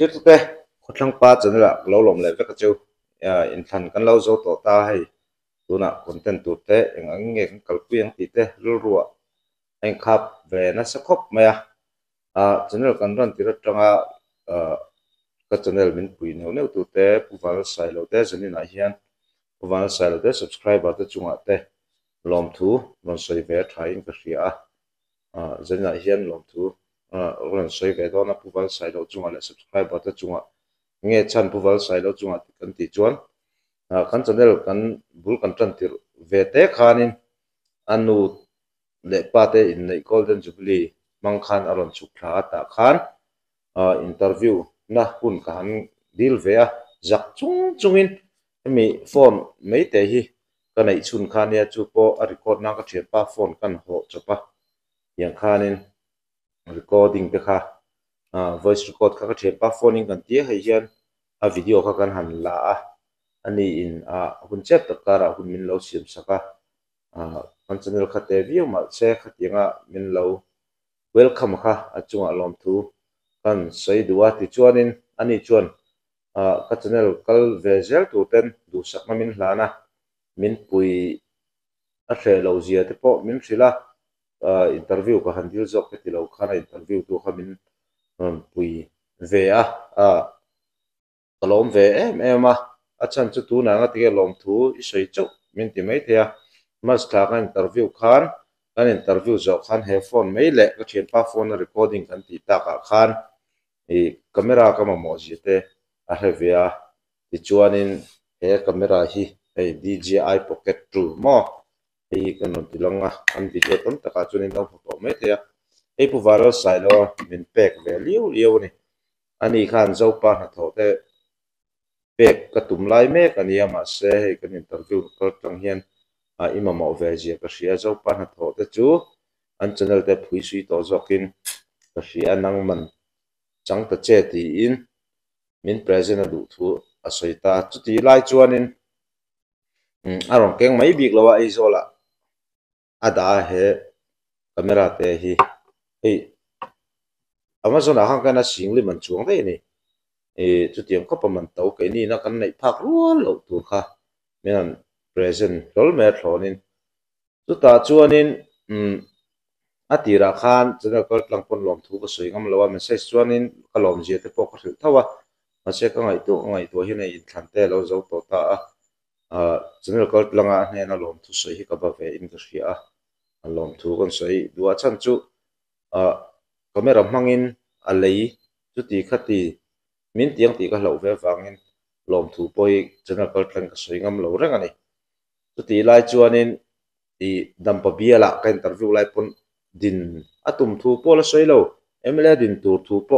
Trước te khuất lăng pa chân là lâu lom lại với các chú in thành căn lâu dấu tổ ta hay tu na content tu te anh nghe cái quyển tí te rùa rùa anh khắp về nó sẽ khóc mày chân là căn rắn tí rất trong các channel mình quỳ nếu tu te pu vào sai lâu te chân là hiền pu vào sai lâu te subscribe te chung te lom thu lom soi về thay cái gì chân là hiền lom thu lom soi về đó na pu vào sai lâu chung subscribe te chung nghe chan pu vào sai lâu chung kan ti chuan kan channel kan bul kan tran tir ve te khanin anu le pa te in nei golden jubilee mang khan aron chuk thla ta khan interview na hun kan dil ve a zak chung chungin mi phone mấy te hi kan nei chun khan ya chu po a record na ka thian pa phone kan ho chapa yang khanin recording te kha voice record ka thian pa phone in kan ti hai hian a video ka kan han la ani in hun chat takara hun min lo siam saka kan channel khate view ma che khatinga min lo welcome kha achunga lom thu kan sei duwa ti chuanin ani chuan ka channel kal vezel tu ten du sakma min hlana min pui a hle lo zia te po min thrila interview ka handil jok ke ti lo khana interview tu kha min pui ve kalom ve em achan chu tu na nga tige lom thu I sei chau min ti mai thea mas thla kan interview khan kan interview zo khan he phone mai le ka thian pa phone recording kan ti ta ka khan camera ka ma mo ji te a hevia ti chuanin he camera hi he DJI Pocket 2 mo kan non ti longa an video ton ta ka chunin dong photo mai thea pu viral sai lo min pek ve liu liu ni ani khan zo pa na tho te pek ka tum lai me kan ya ma se he kan interview ko tang hian ima mo ve ji ka ria zo pa na tho te chu an channel te phui sui to zokin ka ria nang man chang ta che ti in min present du thu a soi ta chu ti lai chuanin arong keng mai bik lawa ai zola ada he camera te hi hey Amazon a hang kana singli man chuang te ni chu tiang ko paman tau ke ni na kan nei phak rual lo tu kha menan present rol me thlonin chu ta chuanin atira khan chana ko tlangpon lom thu ko soi ngam lawa message chuanin kalom je te pok thil thawa ma se ka ngai tu hi nei thlan te lo zo to ta chana ko tlanga hne na lom thu soi hi ka ba ve in ka ria lom thu kon soi duwa chan chu camera mangin alei chu ti khati min tiang ti ka lo ve wangin lom thu poi chana kal tlang ka soi ngam lo rang ani chu ti lai chuanin I dampa biala ka interview lai pon din atum thu po la soi lo emle din tur thu po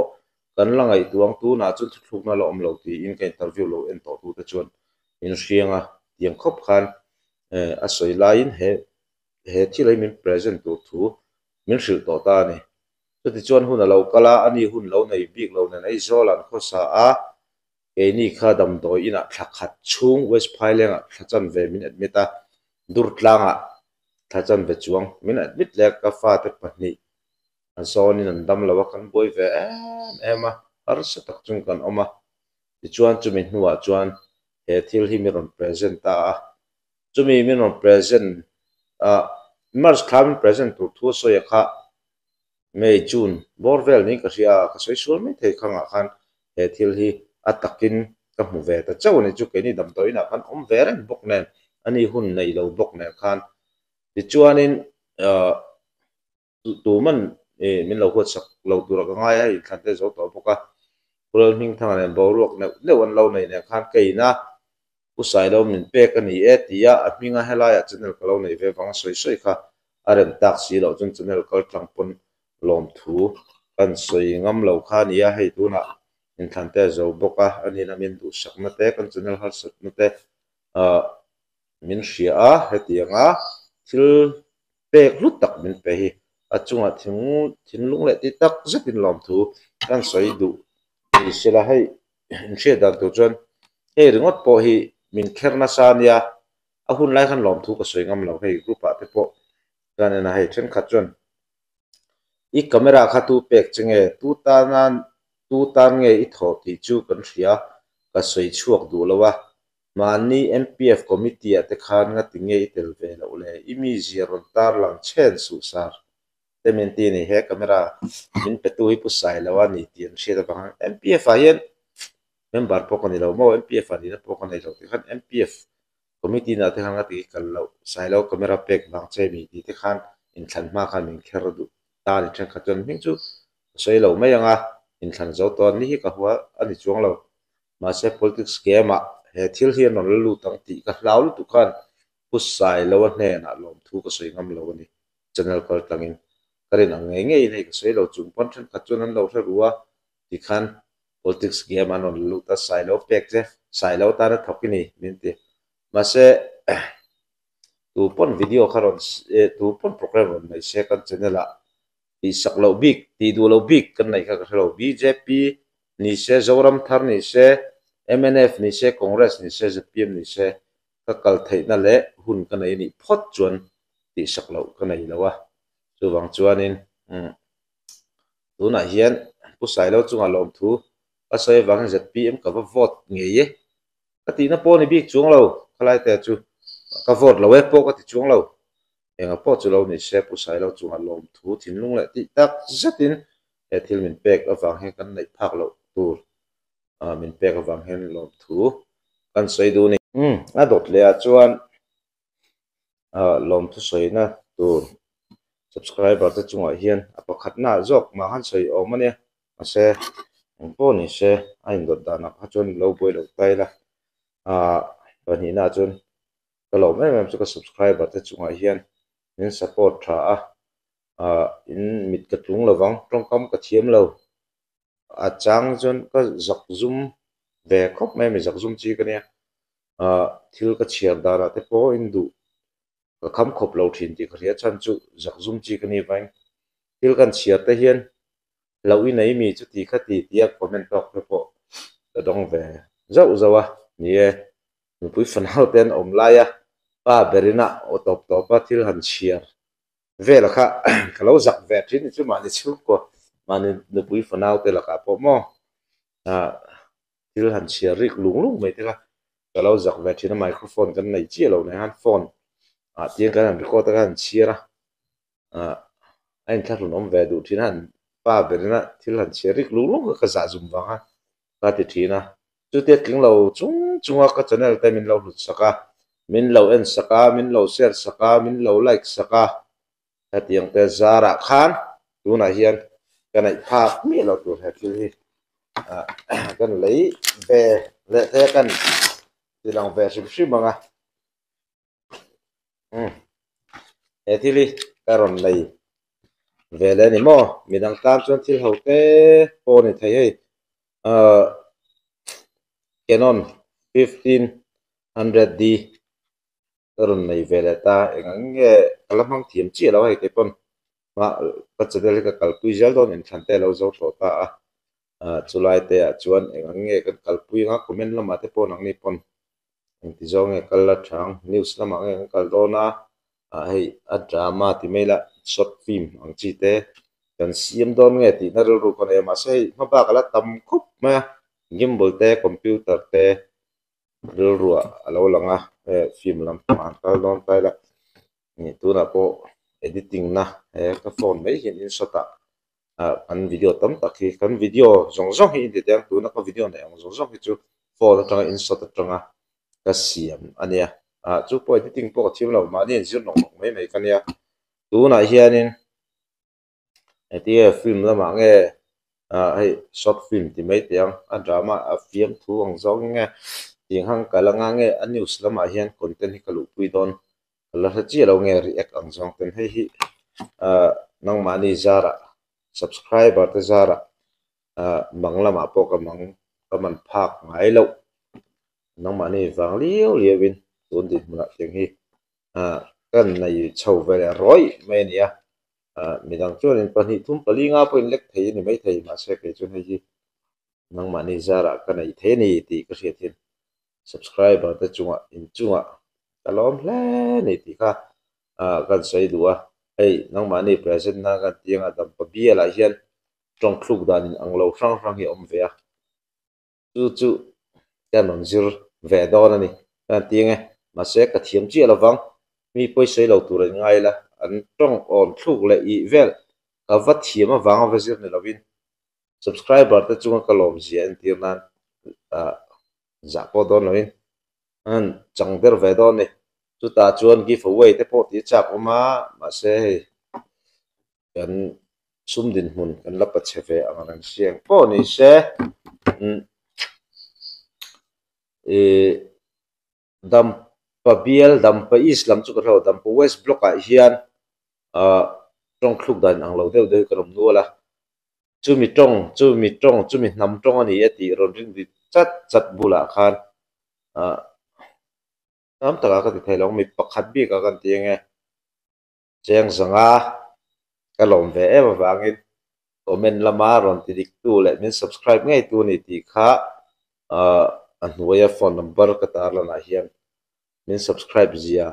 kan langai tuang tu na chu thuk na lo om lo ti in ka interview lo en to tu ta chuan in rianga tiang khop khan a soi lai in he thilai min present tu thu min hril to ta ni chu ti chuan hun lo kala ani hun lo nei bik lo na nei zolan kho sa ni kha dam doi ina thakhat chung west phailenga thachan ve min admita dur tlanga thachan ve chuang min admit le ka fa te pahni an son in an dam lawa kan boi ve ema ar sa tak chung kan oma ti chuan chu min huwa chuan he thil hi mi ron present ta chu mi ron present mars kham present tu thu so ya kha May June borvel ni ka ria ka soi sul mai thei khanga khan he thil hi atakin ka mu ve ta chaw ni chu ke ni dam toina kan ve ren bok nen ani hun nei lo bok nen khan ti chuanin tu man min lo hot sak lo tur ka ngai ai khan te zo to boka pul ning thang nen bo ruak ne wan lo nei ne khan ke na usai lo min pe ka ni tia a minga helaya channel ka lo nei ve wang soi soi kha aren tak si lo chun channel kal tlang pon lom thu kan soi ngam lo kha nia hei tu na in than te zo boka ani na min du sak na te kan channel har sat na te min ria hetianga thil pek lut tak min pe hi achunga thinlung le ti tak zetin lom thu kan soi du ni sela hei in she dan tu chuan hei ringot po hi min kherna sa nia a hun lai khan lom thu ka soi ngam lo hei group a te po kan na hei then khat chuan I camera khatu pek chenge tu ta nan tu tan nge I tho ti chu kan ria ka soi chuak du lawa mani MPF committee te khan nga ti nge tel ve lo le imi ziron tar lang chen su sar te men ti ni he camera min pe tu hi pu sai lawa ni tian she da bang MPF a yen member pok ani lo mo MPF ani na pok ani lo ti khan MPF committee na te khan nga ti kal lo sai lo camera pek bang che mi ti te khan in than ma khan min kher du ta ni chen khaton ming chu sei lo mai anga in than zo to ni hi ka huwa ani chuang lo ma se politics game a he thil hi non lu tang ti ka hlau lu tu khan pusai lo ne na lom thu ka soi ngam lo ni channel kal tangin karin ang nge nge nei ka soi lo chung pon than ka chun an lo thla ruwa ti khan politics game anon lu ta sai lo pek je sai lo ta na thokini min ti ma se tu pon video kharon tu pon program on mai se kan channel a ti sak lo big ti du lo big kan nei ka lo BJP ni se zoram thar ni se MNF ni se Congress ni se ZPM ni se ka kal thei na le hun ka nei ni phot chuan ti sak lo ka nei lawa chu wang chuanin tu na hian pu sai lo chunga lom thu a sai wang ZPM ka vote nge ye ka ti na po ni big chung lo khalai te chu ka vote lo we po ka ti chung lo enga po chu lo ni se pu sai lo chunga lom thu thin lung le ti tak zatin e thil min pek awang he kan nei phak lo tur min pek awang hen lom thu kan sei du ni a dot le a chuan lom thu sei na tur subscriber te chunga hian a pakhat na jok ma han sei o mane a se po ni se a in dot da na kha chuan lo boi lo tai la pani na chuan ka lo mai chu ka subscriber te chunga hian min support tha in mit ka tung lawang tong kam ka thiam lo a chang chuan ka zak zum ve khop mai mi zak zum chi ka ne thil ka chiar dara te po in du ka kham khop lo thin ti khria chan chu zak zum chi ka ni vain thil kan chiar te hian lo i nei mi chu ti kha ti tiak comment tok pe po da dong ve zau zawa ni e mi pui fan hau ten om laia pa berina o top topa thil han chiar ve la kha ka lo zak ve thin chu ma ni chu ko ma ni pui fan hau te la ka po mo thil han chiar rik lung lung mai te ka ka lo zak ve thin microphone kan nei chi lo nei han phone tiếng cái làm record cái anh chia ra anh chắc là nó về đủ thì anh ba về đó thì là chia riết lú lú cái giá dùng vàng ha ba thì na trước tiên kính lâu chúng chúng cái channel này tay mình lâu lụt saka mình lâu en saka mình lâu share saka mình lâu like saka cái tiếng cái giá ra khan tu này hiền cái này phạt mi lâu tuổi hết thì cái lấy về lệ thế cái thì lòng về xíu xíu mà ethili karon nei vele ni mo midang tam chuan thil hote po ni thei hei Canon 1500D karon nei vele ta engange kalamang thiam chi lo hei te pon ma pachadel ka kalpui jal don en thante lo zo tho ta chulai te chuan engange kan kalpui nga comment lama te pon ang ni pon ti zo nge kala thang news lama nge kal dona hei a drama ti mela short film ang chi te kan siam don nge ti na ru kon e ma sei ma ba kala tam khup ma gimbal te computer te ru alo langa film lam an kal don tai la ni tu na po editing na ka phone mai hin in shota kan video tam tak hi kan video zong zong hi ti te tu na ka video na zong zong hi chu phone atanga in shot atanga ka siam ania chu po editing po thim lo ma ni zir nong mai mai kan ya tu na hianin etia film la ma nge hei short film ti mai tiang a drama a film thu ang zong nge ting hang kalanga nge a news la ma hian content hi kalu pui don la ha chi lo nge react ang zong ten hei hi nang ma ni zara subscriber te zara mangla ma po ka mang ka man phak ngai lo nang ma ni wang liu liawin tun dit mula tiếng hi kan nei chho ve roi me nia midang chuan in pani thum pali nga po in lek thei ni mai thei ma se ke chun hei hi nang ma ni zara ka nei the ni ti ka hriat hin subscriber te chunga in chunga kalom hle ni ti kha kan sei duwa hei nang ma ni present na kan tianga dam pa bia la hian trong khúc đàn in ang lo sang sang hi om ve a chu kan on zir ve do na ni kan ti nge ma se ka thiam chi lo wang mi poi sei lo tur ngai la an trong on khúc le I vel ka va thiam a wang va zir ni lovin subscriber te chunga ka lom zian tir nan za po don lovin an chang der ve do ni chu ta chuan giveaway te po ti chak oma ma se kan sum din mun kan la pa cheve ang siang po ni se e dam pa bial dam pa islam chu ka ro dam pa west block a hian a trong khluk dan ang lo deuh deuh karom nuala chu mi nam tong ani ati ron ring di chat bula khan a nam taka ka ti thailong mi pakhat bi ka kan tienge cheng zanga kalom ve em wangin comment lama ron ti dik tu le min subscribe ngai tu ni ti kha an huaya phone number ka tar lana hian min subscribe zia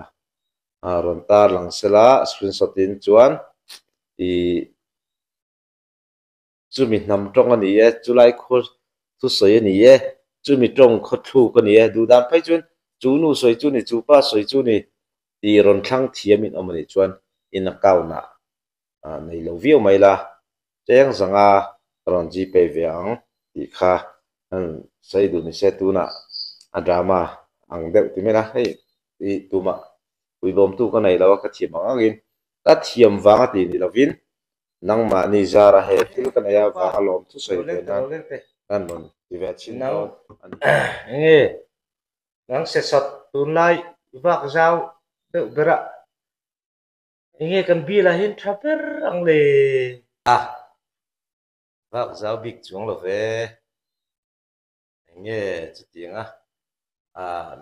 ron tar lang sela screenshot in chuan I chu mi nam tong ani e chu lai khol thu soi ani e chu mi tong kho thu ka ni e du dan phai chuan chu nu soi chu ni chu pa soi chu ni ti ron thlang thiamin omani chuan in account na nei lo view mai la cheng zanga ron gpay veang ti kha an sai du ni se tu na a drama ang deuh ti mena hei ti tuma ui bom tu ka nei lawa ka thiam angin ka thiam wanga ti ni lovin nang ma ni zara he til ka ya wa alom tu sai te na kan non ti ve chin no nge nang se sat tunai vak zau deuh bera nge kan bi la hin thaper ang le vak zau big chuang lo ve nge chu tinga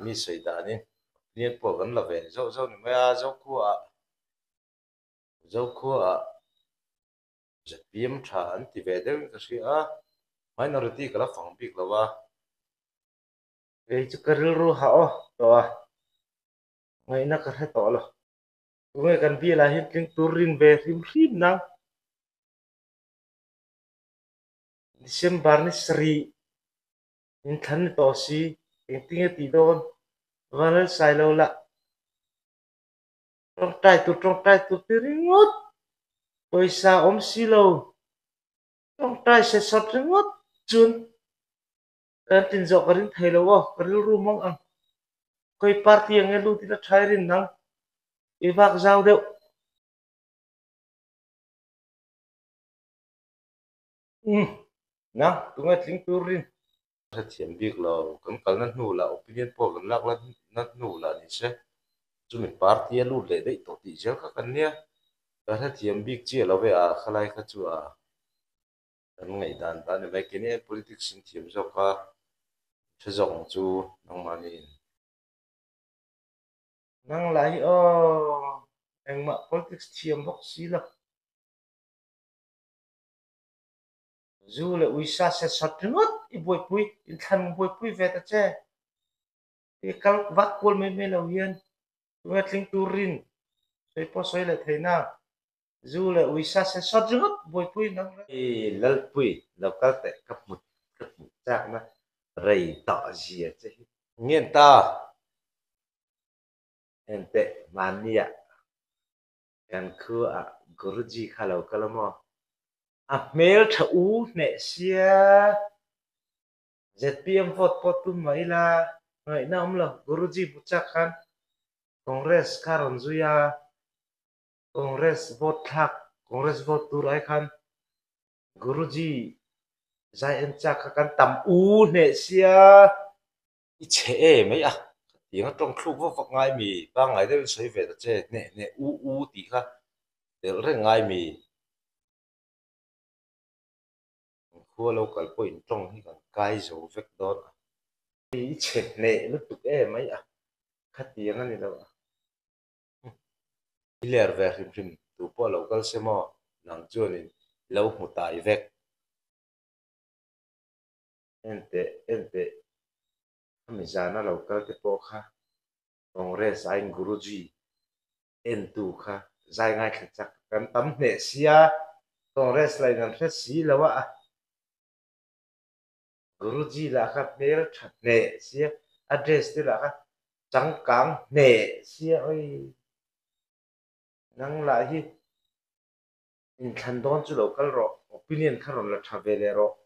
mi soi da ni ni po kan la ve zo zo ni ma zo khu a zat pim tha an ti ve deuh ka si minority kala phang big lawa chu karil ru ha o to ngai na ka to lo ngai kan bi la hin tling turin ve rim nang December ni sri in than to si in tinge ti don vanal sai lo la trong tai tu ti ringot poisa om si lo trong tai se sot ringot chun kan tin zo karin thai lo wa karil ru mong ang koi party ang elu ti la thai rin nang I vak zau deuh nang tunga tling turin sa thiam bik lo kan kal na hnu la opinion po kan lak la na hnu la ni se chumi party elu le dei to ti zel ka kan nia ka sa thiam bik chi lo ve khalai kha chu kan ngai dan ta ne mai kini politics in thiam zo ka chazong chu nang mani nang lai eng ma politics thiam bok si la zu le uisa se satringot I boi pui in than boi pui ve ta che I kal vak kol me lo hian tunga tling turin soi po soi le theina zu le uisa se satringot boi pui nang lal pui lo kal te kap mut chak na rei ta zia che ngien ta ente mania kan khu guruji khalo kalamo mail tha u ne sia ZPM vote pot tu mai la ngai nam la guruji buchak khan congress karon zuya congress vote thak congress vote tur ai khan guruji zai en chak kan tam u ne sia I che mai tiếng trong khúc vô vọng ngay mì ba ngày đấy xây về che nè nè u tí kha để rất ngay mì khua lâu cả point trong thì còn cái dấu vết đó ý chết nè nó tụt mấy khát tiếng này đâu iler về rim tụ po lâu cả xem mà nang chuan in lâu một tài vết ente mình ra nó lâu cả cái po kha Congress anh Guruji en tu kha zai ngai khach kan tam ne sia congress lại ngân phép xí là vợ Guruji là các mail thật nệ xía address thì là các trắng cáng nệ xía ơi năng lại hi in thành đón chú lâu cái rồi opinion khá rồi là thà về lẽ rồi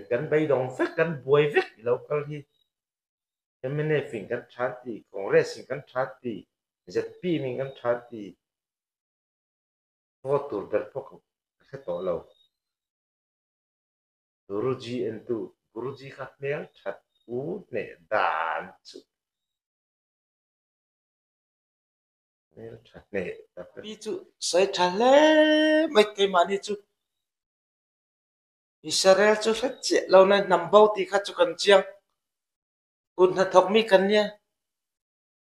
gần bây đồng phép gần buổi phép lâu cái hi em mình này phim gần chán thì congress gần chán thì ZP mình gần chán thì vô tur dar phúc cái tổ lâu Guruji entu Guruji các mail thật u nệ đàn chú mail thật nệ tapi chú saya thale mấy cái mà đi chú Israel chú phát triển lâu nay nằm bao thì khác chú cần chiang un hạt thóc mi cần nha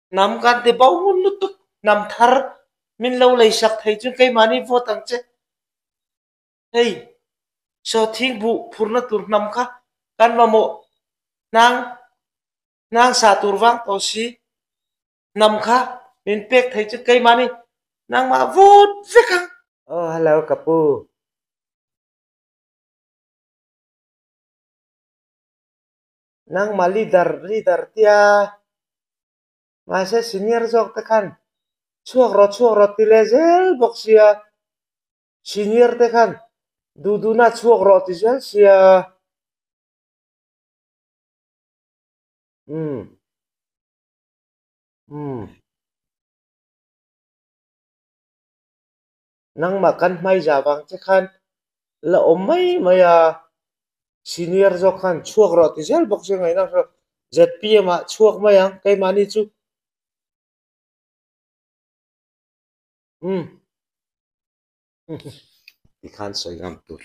nằm gan thì bao mun nút tút nằm thar min lâu lấy sắc thấy chú cái mà đi vô tăng chứ hey so thiên vụ phun nó tụt nằm khác kan mà mộ nang nang sa tur vang to si nằm khác min pek thấy chú cái mà đi nang mà vô với khang oh hello kapu nang mà leader tia mà sẽ senior jok ta kan chuak ro ti lezel bok sia senior te kan du na chuak ro ti zel sia um nang mà kan mai ja wang che kan la om mai maya senior jok kan chuak ro ti zel bok sia ngai na ZP mà chuak mai ang kai mani chu ti khan soi gam tur